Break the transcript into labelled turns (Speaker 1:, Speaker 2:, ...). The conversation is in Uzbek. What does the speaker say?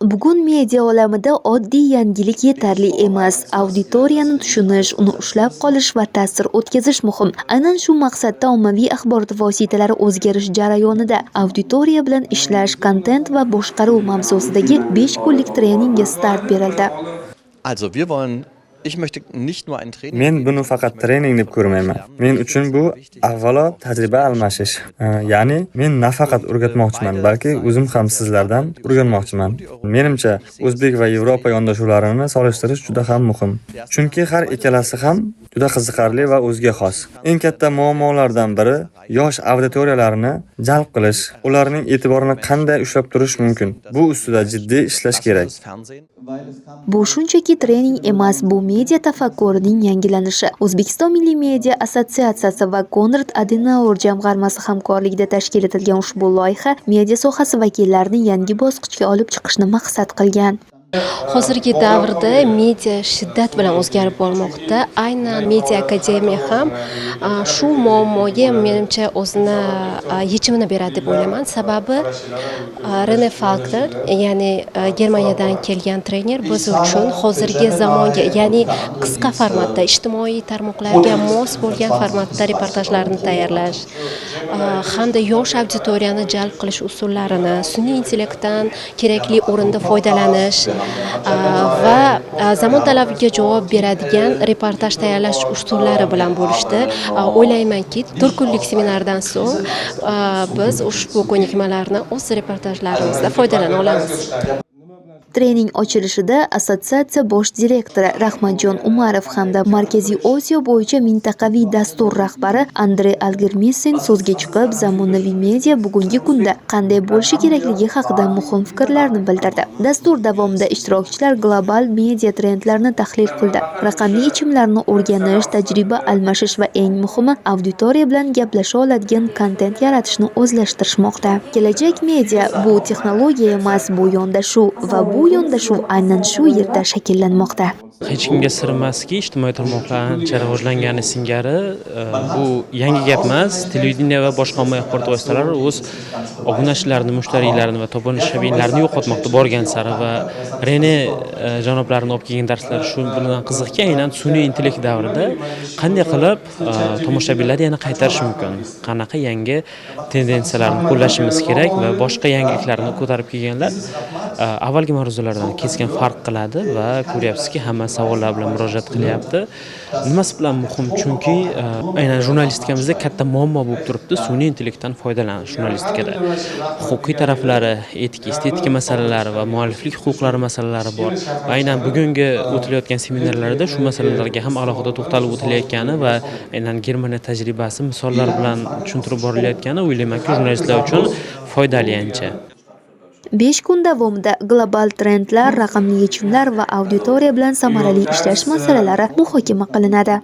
Speaker 1: Bugun media olamida oddiy yangilik yetarli emas. Auditoriyani tushunish, uni ushlab qolish va ta'sir o'tkazish muhim. Aynan shu maqsadda ommaviy axborot vositalari o'zgarish jarayonida auditoriya bilan ishlash, kontent va boshqaruv mavzusidagi 5 kunlik treningga start berildi.
Speaker 2: Men buni faqat trening deb ko'rmayman. Men uchun bu avvalo tajriba almashish. Ya'ni men nafaqat o'rgatmoqchiman, balki o'zim ham sizlardan o'rganmoqchiman. Menimcha, O'zbek va Yevropa yondashuvlarini solishtirish juda ham muhim. Chunki har ikkalasi ham juda qiziqarli va o'ziga xos. Eng katta muammolardan biri yosh auditoriyalarni jalb qilish, ularning e'tiborini qanday ushlab turish mumkin. Bu ustida jiddiy ishlash kerak.
Speaker 1: Bu shunchaki trening emas, bu media tafakkurining yangilanishi. O'zbekiston Milliy media assotsiatsiyasi va Konrad Adenauer jamg'armasi hamkorligida tashkil etilgan ushbu loyiha media sohasi vakillarini yangi bosqichga olib chiqishni maqsad qilgan.
Speaker 3: Hozirgi davrda media shiddat bilan o'zgarib bormoqda. Aynan Media Akademiya ham shu muammoga menimcha o'zini yechimini beradi deb o'ylayman. Sababi Rene Falkner, ya'ni Germaniyadan kelgan trener biz uchun hozirgi zamonga, ya'ni qisqa formatda, ijtimoiy tarmoqlarga mos bo'lgan formatda reportajlarni tayyorlash hamda yosh auditoriyani jalb qilish usullarini, sun'iy intellektdan kerakli o'rinda foydalanish va zamon talabiga javob beradigan reportaj tayyorlash usullari bilan bo'lishdi. O'ylaymanki, 4 kunlik seminardan so'ng biz ushbu ko'nikmalarni o'z reportajlarimizda foydalana olamiz.
Speaker 1: Trening ochilishida assotsiatsiya bosh direktori Rahmatjon Umarov hamda Markaziy Osiyo bo'yicha mintaqaviy dastur rahbari Andrey Algermisin so'zga chiqib, zamonaviy media bugungi kunda qanday bo'lishi kerakligi haqida muhim fikrlarni bildirdi. Dastur davomida ishtirokchilar global media trendlarini tahlil qildi. Raqamli yechimlarni o'rganish, tajriba almashish va eng muhimi, auditoriya bilan gaplasha oladigan kontent yaratishni o'zlashtirishmoqda. Kelajak media bu texnologiya emas, bu yondashuv va bu yondashuv aynan shu yerda shakllanmoqda.
Speaker 4: Hech kimga sir emaski, ijtimoiy tarmoqlar ancha rivojlangani singari bu yangi gap emas. Televideniya va boshqa ommaviy axborot vositalari o'z obunachilarini, mushtariylarini va tomoshabinlarni yo'qotmoqda borgan sari va Rene janoblarini olib kelgan darslar shu bilan qiziqki, aynan sun'iy intellekt davrida qanday qilib tomoshabinlarni yana qaytarish mumkin, qanaqa yangi tendensiyalarni qo'llashimiz kerak va boshqa yangiliklarni ko'tarib kelganlar avvalgi mavzulardan keskin farq qiladi va ko'ryapsizki, hamma savollar bilan murojaat qilyapti. Nimasi bilan muhim? Chunki aynan jurnalistikamizda katta muammo bo'lib turibdi, sun'iy intellektdan foydalanish jurnalistikada. Huquqiy taraflari, estetika masalalari va mualliflik huquqlari masalalari bor. Va aynan bugungi o'tilayotgan seminarlarda shu masalalarga ham alohida to'xtalib o'tilayotgani va aynan Germaniya tajribasi misollar bilan tushuntirib borilayotgani o'ylaymanki, jurnalistlar uchun foydali ancha.
Speaker 1: 5 kun davomida global trendlar, raqamli yechimlar va auditoriya bilan samarali ishlash masalalari muhokama qilinadi.